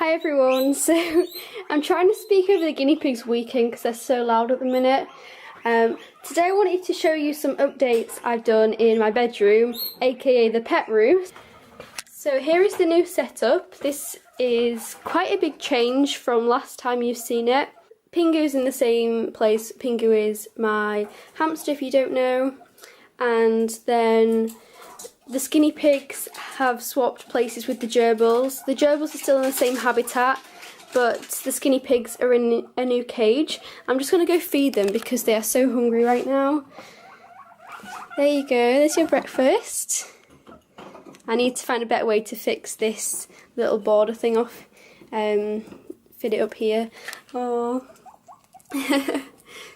Hi everyone, so I'm trying to speak over the guinea pigs weekend because they're so loud at the minute. Today I wanted to show you some updates I've done in my bedroom, aka the pet room. So here is the new setup. This is quite a big change from last time you've seen it. Pingu's in the same place. Pingu is my hamster if you don't know. And then the skinny pigs have swapped places with the gerbils. The gerbils are still in the same habitat, but the skinny pigs are in a new cage. I'm just going to go feed them because they are so hungry right now. There you go, there's your breakfast. I need to find a better way to fix this little border thing off. Fit it up here. Oh.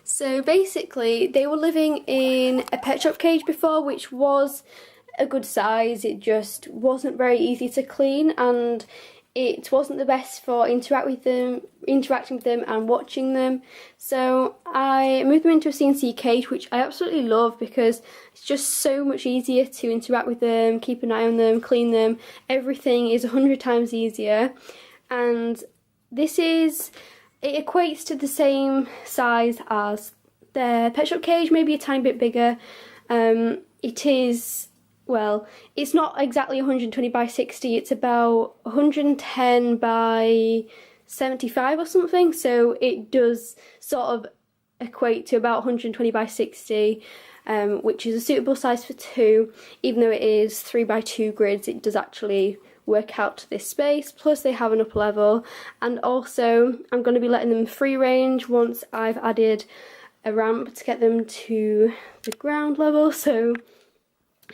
So basically, they were living in a pet shop cage before, which was a good size. It just wasn't very easy to clean, and it wasn't the best for interacting with them and watching them. So I moved them into a CNC cage, which I absolutely love because it's just so much easier to interact with them, keep an eye on them, clean them. Everything is 100 times easier, and it equates to the same size as the pet shop cage, maybe a tiny bit bigger. It is, well, it's not exactly 120 by 60, it's about 110 by 75 or something, so it does sort of equate to about 120 by 60, which is a suitable size for two. Even though it is 3 by 2 grids, it does actually work out to this space. Plus they have an upper level, and also I'm going to be letting them free range once I've added a ramp to get them to the ground level. So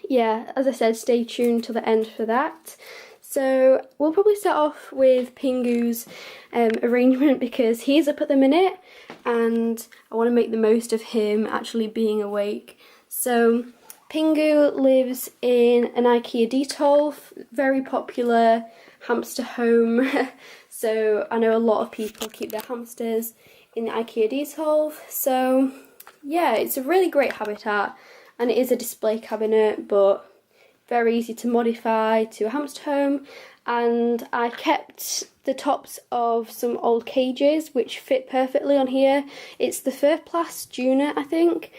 yeah, as I said, stay tuned till the end for that. So we'll probably start off with Pingu's arrangement because he's up at the minute and I want to make the most of him actually being awake. So Pingu lives in an IKEA Detolf, very popular hamster home. So I know a lot of people keep their hamsters in the IKEA Detolf. So yeah, it's a really great habitat, and it is a display cabinet, but very easy to modify to a hamster home. And I kept the tops of some old cages which fit perfectly on here. It's the Furplast Junior, I think.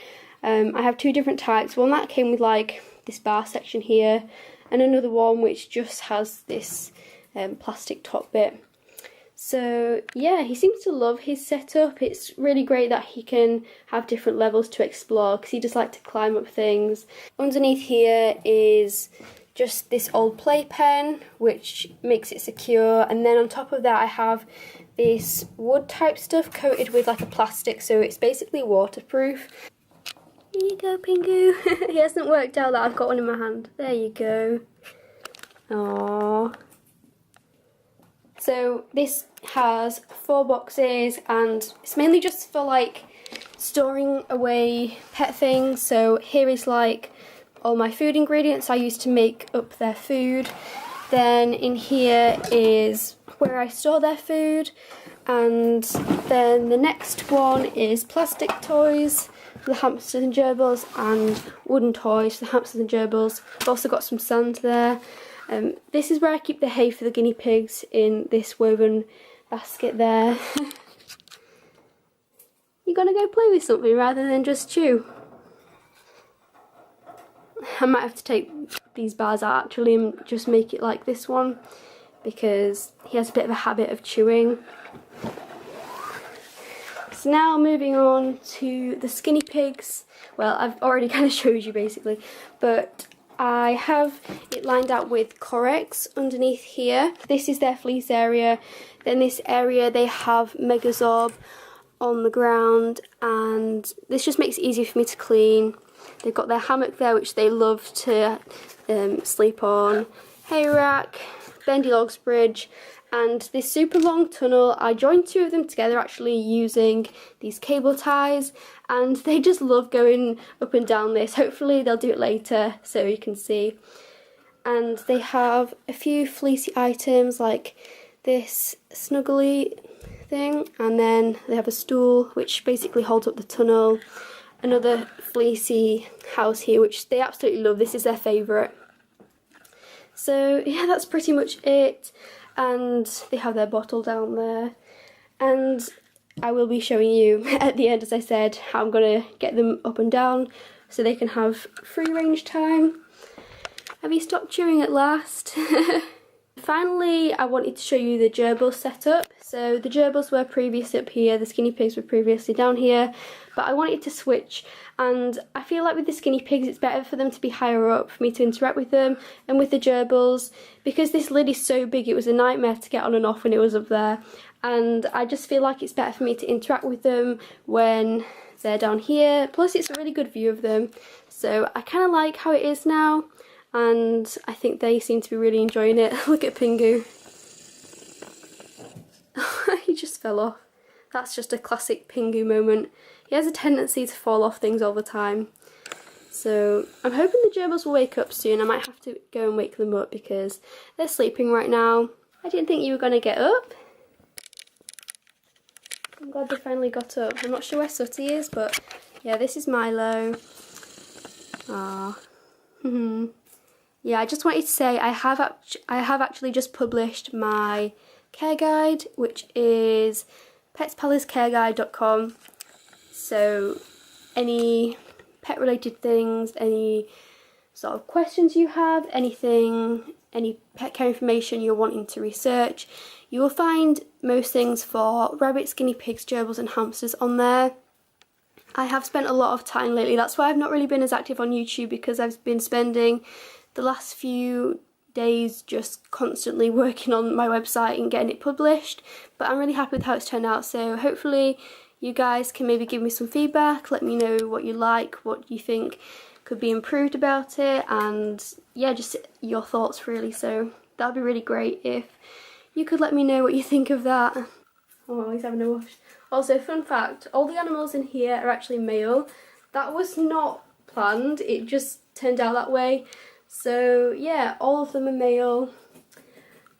I have two different types. One that came with like this bar section here, and another one which just has this plastic top bit. So yeah, he seems to love his setup. It's really great that he can have different levels to explore because he just likes to climb up things. Underneath here is just this old playpen which makes it secure, and then on top of that I have this wood type stuff coated with like a plastic, so it's basically waterproof. Here you go, Pingu. He hasn't worked out that I've got one in my hand. There you go. Aww. So this has 4 boxes, and it's mainly just for like storing away pet things. So here is like all my food ingredients I use to make up their food. Then in here is where I store their food, and then the next one is plastic toys for the hamsters and gerbils, and wooden toys for the hamsters and gerbils. I've also got some sand there. This is where I keep the hay for the guinea pigs, in this woven basket there. You're gonna go play with something rather than just chew? I might have to take these bars out actually and just make it like this one, because he has a bit of a habit of chewing. So now moving on to the skinny pigs. Well, I've already kind of showed you basically, but I have it lined out with Corex underneath here. This is their fleece area. Then this area they have Megazorb on the ground, and this just makes it easier for me to clean. They've got their hammock there which they love to sleep on, hay rack, bendy logs bridge, and this super long tunnel. I joined 2 of them together actually using these cable ties, and they just love going up and down this. Hopefully they'll do it later so you can see. And they have a few fleecy items like this snuggly thing, and then they have a stool which basically holds up the tunnel. Another fleecy house here which they absolutely love. This is their favourite. So yeah, that's pretty much it. and they have their bottle down there. And I will be showing you at the end, as I said, how I'm going to get them up and down so they can have free range time. Have you stopped chewing at last? Finally, I wanted to show you the gerbil setup. So the gerbils were previously up here, the skinny pigs were previously down here, but I wanted to switch, and I feel like with the skinny pigs it's better for them to be higher up for me to interact with them, and with the gerbils, because this lid is so big, it was a nightmare to get on and off when it was up there, and I just feel like it's better for me to interact with them when they're down here. Plus it's a really good view of them, so I kind of like how it is now, and I think they seem to be really enjoying it. Look at Pingu. He just fell off. That's just a classic Pingu moment. He has a tendency to fall off things all the time. So I'm hoping the gerbils will wake up soon. I might have to go and wake them up because they're sleeping right now. I didn't think you were going to get up. I'm glad they finally got up. I'm not sure where Sooty is, but yeah, this is Milo. Ah. Yeah, I just wanted to say I have actually just published my care guide, which is petspalacecareguide.com. So any pet related things, any sort of questions you have, anything, any pet care information you're wanting to research, you will find most things for rabbits, guinea pigs, gerbils and hamsters on there. I have spent a lot of time lately, that's why I've not really been as active on YouTube, because I've been spending the last few days just constantly working on my website and getting it published, but I'm really happy with how it's turned out. So hopefully you guys can maybe give me some feedback, let me know what you like, what you think could be improved about it, and yeah, just your thoughts really. So that'd be really great if you could let me know what you think of that. Oh, he's having a wash. Also, fun fact, all the animals in here are actually male. That was not planned, it just turned out that way. So yeah, all of them are male,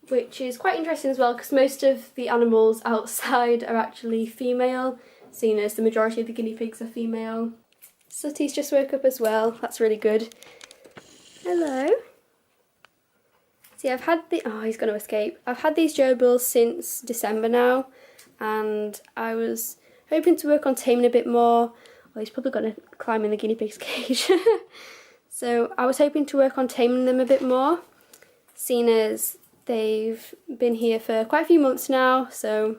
which is quite interesting as well, because most of the animals outside are actually female, seeing as the majority of the guinea pigs are female. Sooty's just woke up as well, that's really good. Hello. See, I've had oh, he's going to escape. I've had these gerbils since December now, and I was hoping to work on taming a bit more. Well, he's probably going to climb in the guinea pig's cage. So I was hoping to work on taming them a bit more, seeing as they've been here for quite a few months now. So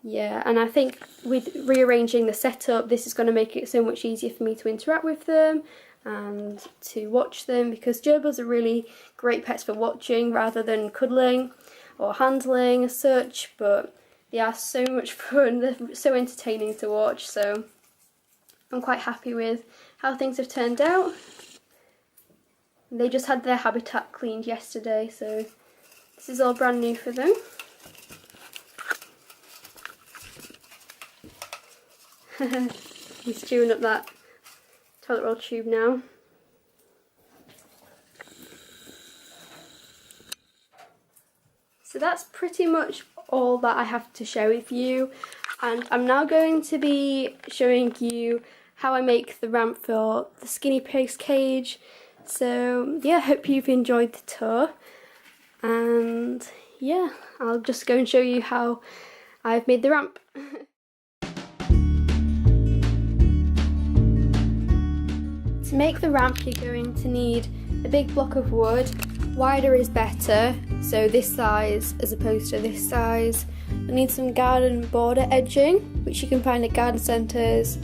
yeah, and I think with rearranging the setup, this is going to make it so much easier for me to interact with them and to watch them, because gerbils are really great pets for watching rather than cuddling or handling as such, but they are so much fun, they're so entertaining to watch, so I'm quite happy with how things have turned out. They just had their habitat cleaned yesterday, so this is all brand new for them. He's chewing up that toilet roll tube now. So that's pretty much all that I have to share with you, and I'm now going to be showing you how I make the ramp for the skinny pig's cage. So yeah, hope you've enjoyed the tour, and yeah, I'll just go and show you how I've made the ramp. To make the ramp, you're going to need a big block of wood. Wider is better, so this size as opposed to this size. You'll need some garden border edging, which you can find at garden centres.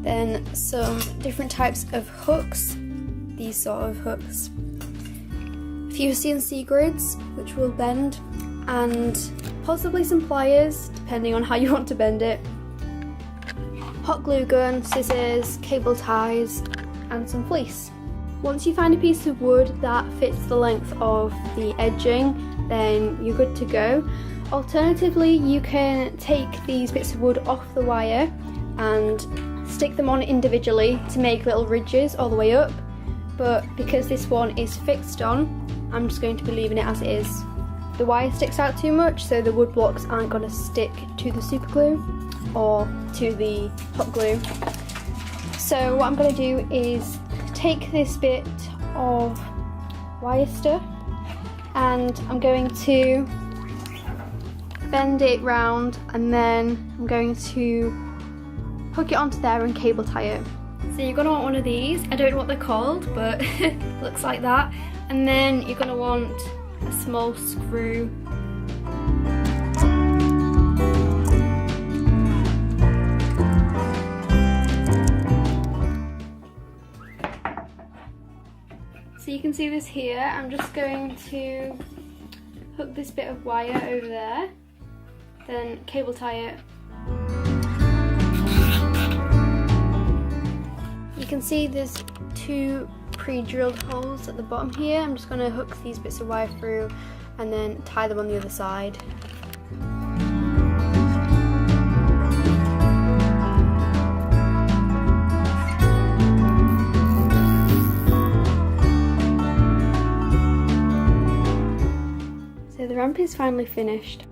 Then some different types of hooks, these sort of hooks. A few CNC grids, which will bend, and possibly some pliers, depending on how you want to bend it. Hot glue gun, scissors, cable ties, and some fleece. Once you find a piece of wood that fits the length of the edging, then you're good to go. Alternatively, you can take these bits of wood off the wire and stick them on individually to make little ridges all the way up, but because this one is fixed on, I'm just going to be leaving it as it is. The wire sticks out too much, so the wood blocks aren't going to stick to the super glue or to the hot glue. So what I'm going to do is take this bit of wire stuff and I'm going to bend it round, and then I'm going to hook it onto there and cable tie it. So you're going to want one of these. I don't know what they're called, but it looks like that. And then you're going to want a small screw. So you can see this here. I'm just going to hook this bit of wire over there, then cable tie it. You can see there's 2 pre-drilled holes at the bottom here. I'm just going to hook these bits of wire through and then tie them on the other side. So the ramp is finally finished.